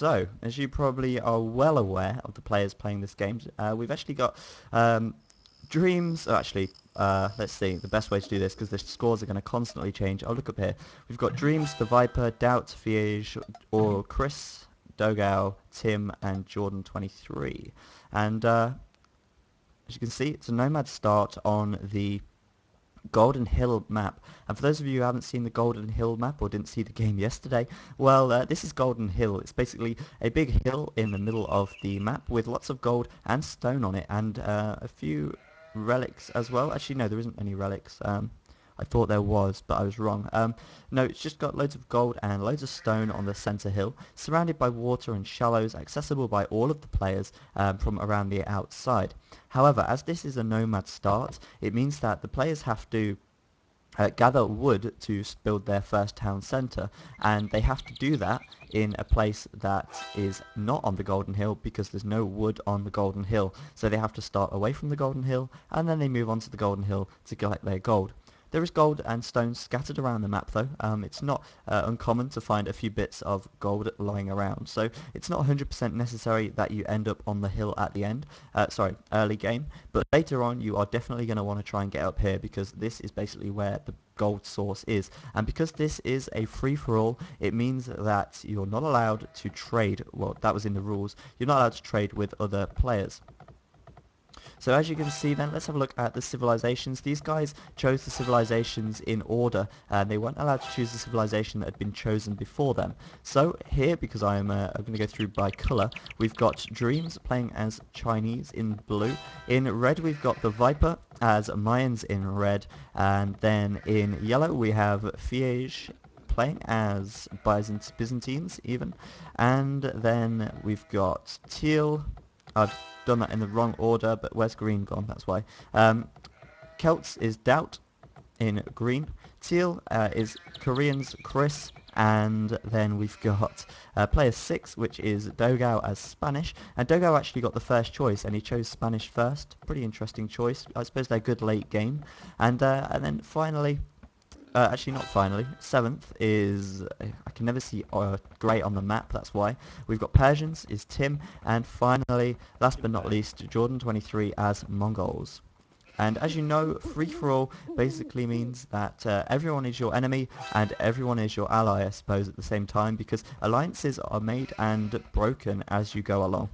So, as you probably are well aware of the players playing this game, we've actually got Dreams. Oh, actually, let's see the best way to do this because the scores are going to constantly change. I'll look up here. We've got Dreams, the Viper, Doubt, Fiege, or Chris, Dogao, Tim, and Jordan 23. And as you can see, it's a Nomad start on the Golden Hill map. And for those of you who haven't seen the Golden Hill map or didn't see the game yesterday, well, this is Golden Hill. It's basically a big hill in the middle of the map with lots of gold and stone on it, and a few relics as well. Actually, no, there isn't any relics. I thought there was, but I was wrong. No, it's just got loads of gold and loads of stone on the centre hill, surrounded by water and shallows, accessible by all of the players from around the outside. However, as this is a nomad start, it means that the players have to gather wood to build their first town centre, and they have to do that in a place that is not on the Golden Hill because there's no wood on the Golden Hill. So they have to start away from the Golden Hill and then they move on to the Golden Hill to collect their gold. There is gold and stone scattered around the map though. It's not uncommon to find a few bits of gold lying around, so it's not 100% necessary that you end up on the hill at the end, early game, but later on you are definitely going to want to try and get up here because this is basically where the gold source is. And because this is a free-for-all, it means that you're not allowed to trade. Well, that was in the rules. You're not allowed to trade with other players. So as you can see then, let's have a look at the civilizations. These guys chose the civilizations in order, and they weren't allowed to choose the civilization that had been chosen before them. So here, because I'm going to go through by colour, we've got Dreams playing as Chinese in blue. In red we've got the Viper as Mayans in red, and then in yellow we have Fiege playing as Byzantines even, and then we've got Teal. I've done that in the wrong order, but where's green gone? That's why. Celts is Doubt in green. Teal is Koreans Chris. And then we've got player 6, which is Dogao as Spanish. And Dogao actually got the first choice, and he chose Spanish first. Pretty interesting choice. I suppose they're good late game. And then finally, actually not finally, 7th is, I can never see grey on the map, that's why. We've got Persians is Tim, and finally, last but not least, Jordan 23 as Mongols. And as you know, free-for-all basically means that everyone is your enemy and everyone is your ally, I suppose, at the same time, because alliances are made and broken as you go along.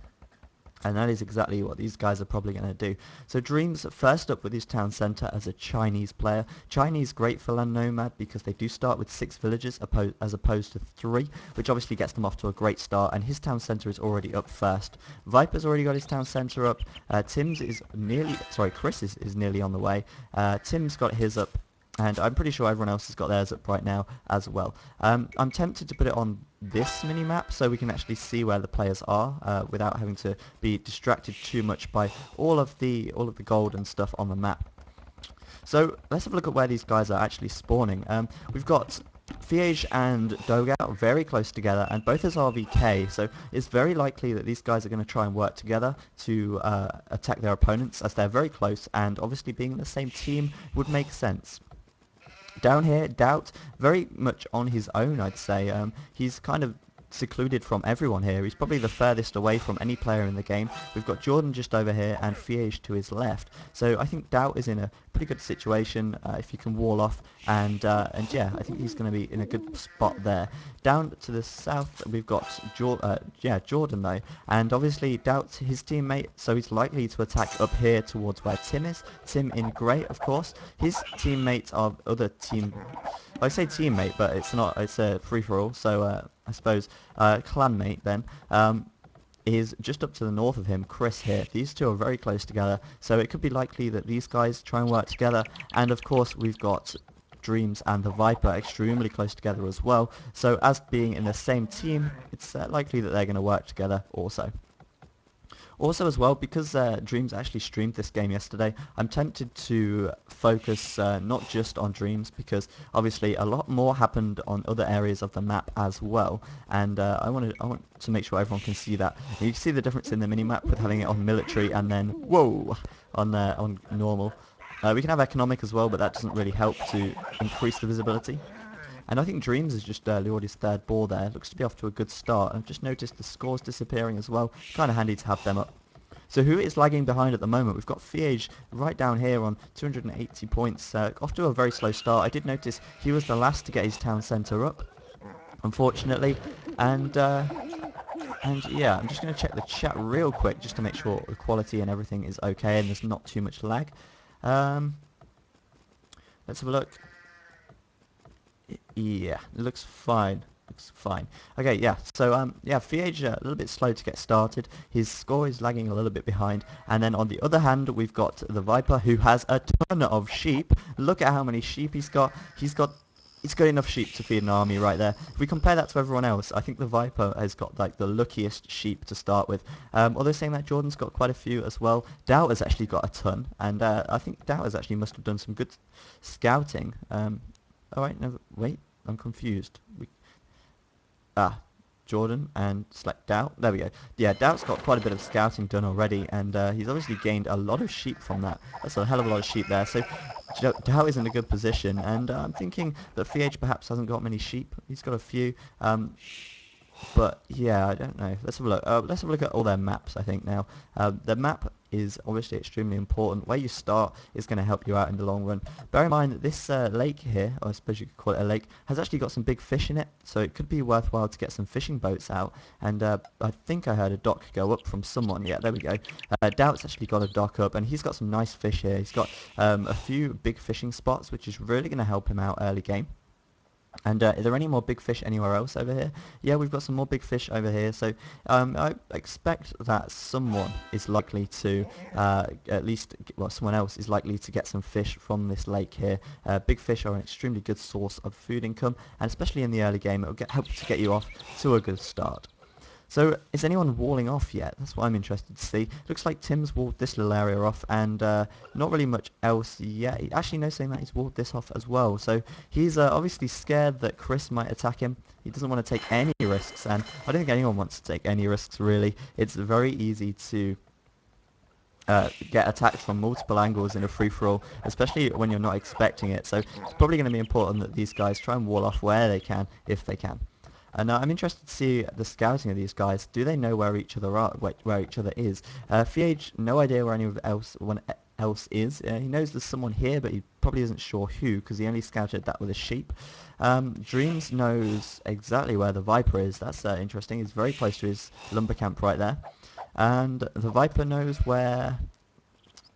And that is exactly what these guys are probably going to do. So Dreams first up with his town centre as a Chinese player. Chinese great for Land Nomad because they do start with 6 villages as opposed to 3, which obviously gets them off to a great start, and his town centre is already up first. Viper's already got his town centre up. Chris is nearly on the way. Tim's got his up. And I'm pretty sure everyone else has got theirs up right now as well. I'm tempted to put it on this mini-map so we can actually see where the players are without having to be distracted too much by all of the gold and stuff on the map. So let's have a look at where these guys are actually spawning. We've got Fiege and Dogao very close together, and both as RVK, so it's very likely that these guys are going to try and work together to attack their opponents as they're very close, and obviously being in the same team would make sense. Down here, Doubt, very much on his own, I'd say. He's kind of secluded from everyone here. He's probably the furthest away from any player in the game. We've got Jordan just over here and Fiege to his left. So I think Doubt is in a pretty good situation if he can wall off, and yeah, I think he's going to be in a good spot there. Down to the south, we've got Jordan though, and obviously Doubt's his teammate, so he's likely to attack up here towards where Tim is. Tim in grey, of course. His teammates are other team. I say teammate, but it's not. It's a free-for-all, so I suppose clanmate then. Is just up to the north of him, Chris here. These two are very close together, so it could be likely that these guys try and work together. And of course, we've got Dreams and the Viper extremely close together as well. So as being in the same team, it's likely that they're going to work together also. Also as well, because Dreams actually streamed this game yesterday, I'm tempted to focus not just on Dreams, because obviously a lot more happened on other areas of the map as well, and I want to make sure everyone can see that. And you can see the difference in the minimap with having it on military and then, whoa, on normal. We can have economic as well, but that doesn't really help to increase the visibility. And I think Dreams has just lured his third ball there. Looks to be off to a good start. I've just noticed the scores disappearing as well. Kind of handy to have them up. So who is lagging behind at the moment? We've got Fiege right down here on 280 points. Off to a very slow start. I did notice he was the last to get his town centre up, unfortunately. And yeah, I'm just going to check the chat real quick just to make sure the quality and everything is okay and there's not too much lag. Let's have a look. Yeah, it looks fine. Looks fine. Okay, yeah. So yeah, Fiege a little bit slow to get started. His score is lagging a little bit behind. And then on the other hand, we've got the Viper, who has a ton of sheep. Look at how many sheep he's got. He's got enough sheep to feed an army right there. If we compare that to everyone else, I think the Viper has got like the luckiest sheep to start with. Although saying that, Jordan's got quite a few as well. Doubt has actually got a ton, and I think Doubt has actually must have done some good scouting. Alright, no, wait, I'm confused. Jordan and select Doubt. There we go. Yeah, Doubt's got quite a bit of scouting done already, and he's obviously gained a lot of sheep from that. That's a hell of a lot of sheep there. So Doubt is in a good position, and I'm thinking that Fiege perhaps hasn't got many sheep. He's got a few. But yeah, I don't know. Let's have a look. Let's have a look at all their maps, I think, now. The map is obviously extremely important. Where you start is going to help you out in the long run. Bear in mind that this lake here, or I suppose you could call it a lake, has actually got some big fish in it, so it could be worthwhile to get some fishing boats out. And I think I heard a dock go up from someone. Yeah, there we go. Doubt's actually got a dock up, and he's got some nice fish here. He's got a few big fishing spots, which is really going to help him out early game. And are there any more big fish anywhere else over here? Yeah, we've got some more big fish over here. So I expect that someone is likely to, at least, well, someone else is likely to get some fish from this lake here. Big fish are an extremely good source of food income, and especially in the early game, it will help to get you off to a good start. So, is anyone walling off yet? That's what I'm interested to see. Looks like Tim's walled this little area off, and not really much else yet. Actually, no, saying that he's walled this off as well. So, he's obviously scared that Chris might attack him. He doesn't want to take any risks, and I don't think anyone wants to take any risks, really. It's very easy to get attacked from multiple angles in a free-for-all, especially when you're not expecting it. So, it's probably going to be important that these guys try and wall off where they can, if they can. And I'm interested to see the scouting of these guys. Do they know where each other are, where each other is? Fiege, no idea where anyone else is. He knows there's someone here, but he probably isn't sure who, because he only scouted that with a sheep. Dreams knows exactly where the Viper is. That's interesting. He's very close to his lumber camp right there. And the Viper knows where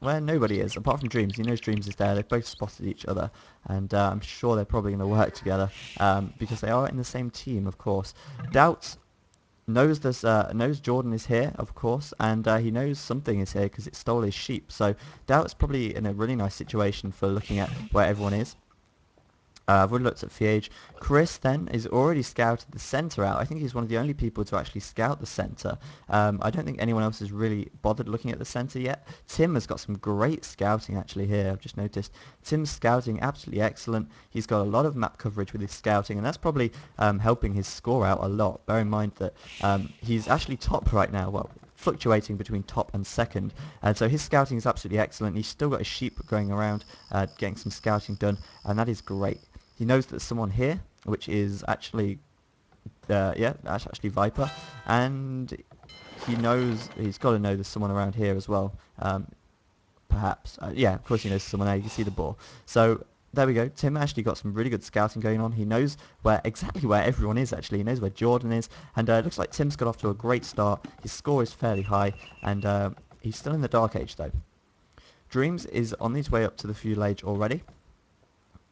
nobody is, apart from Dreams. He knows Dreams is there. They've both spotted each other, and I'm sure they're probably going to work together, because they are in the same team, of course. Doubt knows knows Jordan is here, of course, and he knows something is here because it stole his sheep. So Doubt's probably in a really nice situation for looking at where everyone is. I've already looked at Fiege. Chris then is already scouted the centre out. I think he's one of the only people to actually scout the centre. I don't think anyone else has really bothered looking at the centre yet. Tim has got some great scouting actually here. I've just noticed Tim's scouting absolutely excellent. He's got a lot of map coverage with his scouting, and that's probably helping his score out a lot. Bear in mind that he's actually top right now. Well, fluctuating between top and second, and so his scouting is absolutely excellent. He's still got his sheep going around, getting some scouting done, and that is great. He knows that there's someone here, which is actually, yeah, that's actually Viper, and he's got to know there's someone around here as well, perhaps. Yeah, of course he knows someone there. You can see the ball. So there we go. Tim actually got some really good scouting going on. He knows exactly where everyone is, actually. He knows where Jordan is, and it looks like Tim's got off to a great start. His score is fairly high, and he's still in the Dark Age, though. Dreams is on his way up to the feudal age already.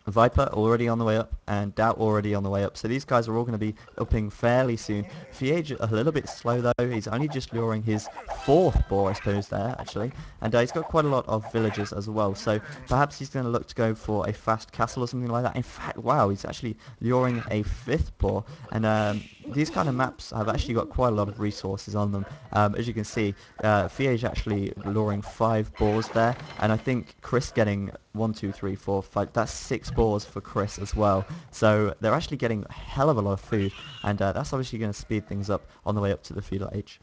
Viper already on the way up, and Doubt already on the way up. So these guys are all going to be upping fairly soon. Fiege a little bit slow though. He's only just luring his fourth boar, I suppose, there actually. And he's got quite a lot of villagers as well. So perhaps he's going to look to go for a fast castle or something like that. In fact, wow, he's actually luring a fifth boar. And these kind of maps have actually got quite a lot of resources on them. As you can see, Fiege actually luring 5 boars there. And I think Chris getting 1, 2, 3, 4, 5, that's 6 boars for Chris as well. So they're actually getting a hell of a lot of food, and that's obviously going to speed things up on the way up to the feudal age.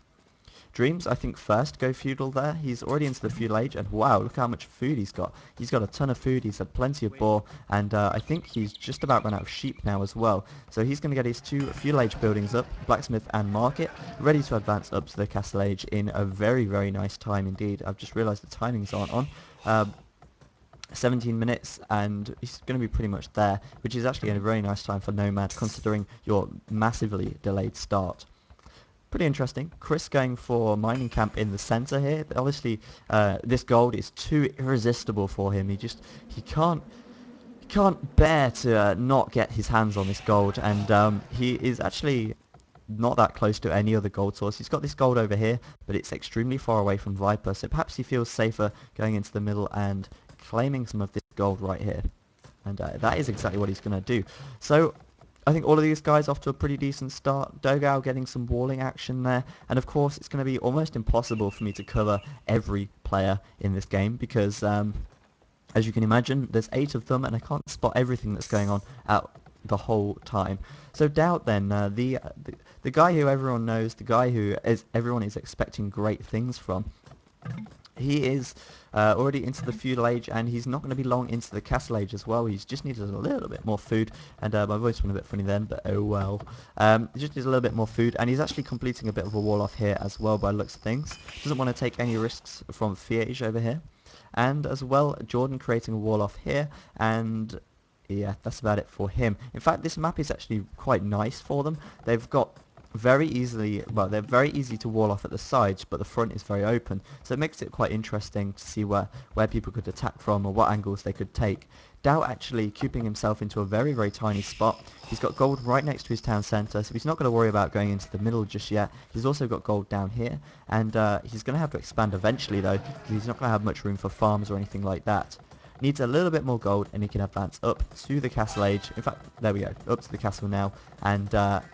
Dreams, I think, first go feudal there. He's already into the feudal age, and wow, look how much food he's got. He's got a ton of food, he's had plenty of boar, and I think he's just about run out of sheep now as well. So he's going to get his 2 feudal age buildings up, blacksmith and market, ready to advance up to the castle age in a very, very nice time indeed. I've just realised the timings aren't on. 17 minutes, and he's going to be pretty much there, which is actually a very nice time for Nomad, considering your massively delayed start. Pretty interesting. Chris going for mining camp in the center here. Obviously, this gold is too irresistible for him. He can't bear to not get his hands on this gold, and he is actually not that close to any other gold source. He's got this gold over here, but it's extremely far away from Viper, so perhaps he feels safer going into the middle and claiming some of this gold right here. And that is exactly what he's going to do. So I think all of these guys off to a pretty decent start. Dogao getting some walling action there, and of course it's going to be almost impossible for me to cover every player in this game because as you can imagine, there's 8 of them, and I can't spot everything that's going on at the whole time. So Doubt then, the guy who everyone knows, the guy who everyone is expecting great things from, he is already into the feudal age, and he's not going to be long into the castle age as well. He's just needed a little bit more food, and my voice went a bit funny then, but oh well. He just needs a little bit more food, and he's actually completing a bit of a wall off here as well by the looks of things. Doesn't want to take any risks from Fiege over here. And as well, Jordan creating a wall off here, and yeah, that's about it for him. In fact, this map is actually quite nice for them. They've got they're very easy to wall off at the sides, but the front is very open, so it makes it quite interesting to see where people could attack from or what angles they could take. Doubt actually cooping himself into a very, very tiny spot. He's got gold right next to his town centre, so he's not going to worry about going into the middle just yet. He's also got gold down here, and he's going to have to expand eventually though, because he's not going to have much room for farms or anything like that. Needs a little bit more gold, and he can advance up to the castle age. In fact, there we go, up to the castle now, and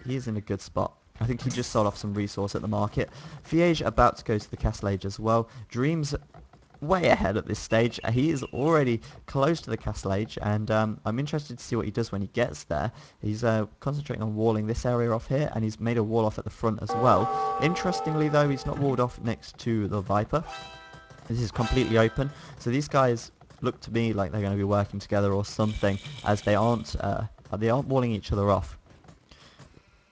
he is in a good spot. I think he just sold off some resource at the market. Fiege about to go to the castle age as well. Dreams way ahead at this stage. He is already close to the castle age, and I'm interested to see what he does when he gets there. He's concentrating on walling this area off here, and he's made a wall off at the front as well. Interestingly though, he's not walled off next to the Viper. This is completely open, so these guys look to me like they're going to be working together or something, as they aren't walling each other off.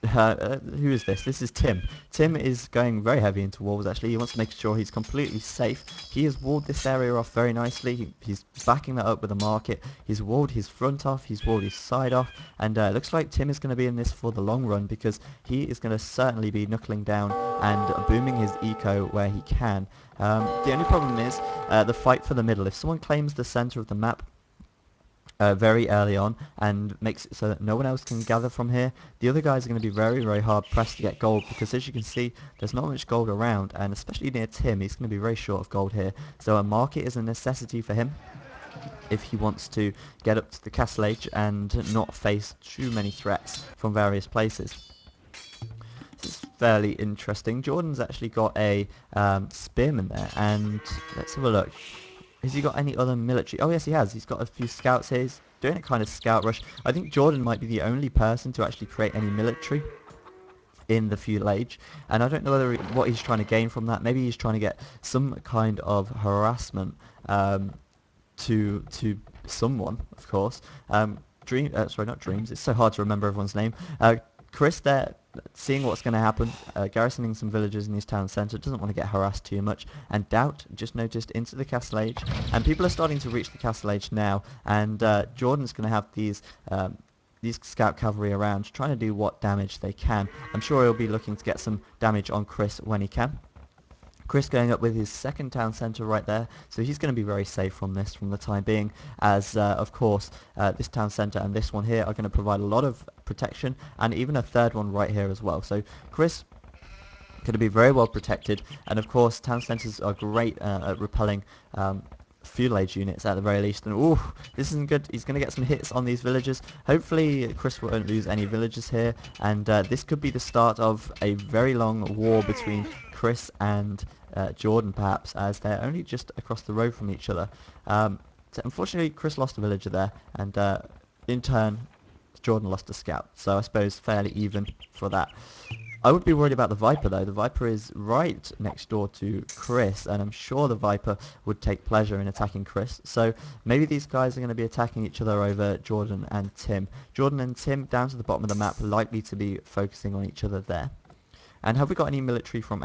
Who is this? This is Tim. Tim is going very heavy into walls actually. He wants to make sure he's completely safe. He has walled this area off very nicely. He's backing that up with a market. He's walled his front off. He's walled his side off. And it looks like Tim is going to be in this for the long run, because he is going to certainly be knuckling down and booming his eco where he can. The only problem is the fight for the middle. If someone claims the center of the map very early on and makes it so that no one else can gather from here, the other guys are going to be very, very hard pressed to get gold, because as you can see, there's not much gold around, and especially near Tim, he's going to be very short of gold here. So a market is a necessity for him if he wants to get up to the castle age and not face too many threats from various places. This is fairly interesting. Jordan's actually got a spearman there, and let's have a look. Has he got any other military? Oh yes, he has. He's got a few scouts here. He's doing a kind of scout rush. I think Jordan might be the only person to actually create any military in the feudal age, and I don't know what he's trying to gain from that. Maybe he's trying to get some kind of harassment to someone, of course. Sorry, not Dreams. It's so hard to remember everyone's name. Chris there, seeing what's going to happen, garrisoning some villagers in his town centre, doesn't want to get harassed too much, and Doubt just noticed into the castle age, and people are starting to reach the castle age now, and Jordan's going to have these scout cavalry around, trying to do what damage they can. I'm sure he'll be looking to get some damage on Chris when he can. Chris going up with his second town centre right there, so he's going to be very safe from this from the time being, as of course this town centre and this one here are going to provide a lot of protection, and even a third one right here as well. So Chris going to be very well protected, and of course town centres are great at repelling feudal age units at the very least. And ooh, this isn't good. He's going to get some hits on these villagers. Hopefully Chris won't lose any villagers here, and this could be the start of a very long war between Chris and Jordan, perhaps, as they're only just across the road from each other. So unfortunately Chris lost a villager there, and in turn Jordan lost a scout, so I suppose fairly even for that. I would be worried about the Viper though. The Viper is right next door to Chris, and I'm sure the Viper would take pleasure in attacking Chris. So maybe these guys are going to be attacking each other over Jordan and Tim. Jordan and Tim down to the bottom of the map, likely to be focusing on each other there. And have we got any military from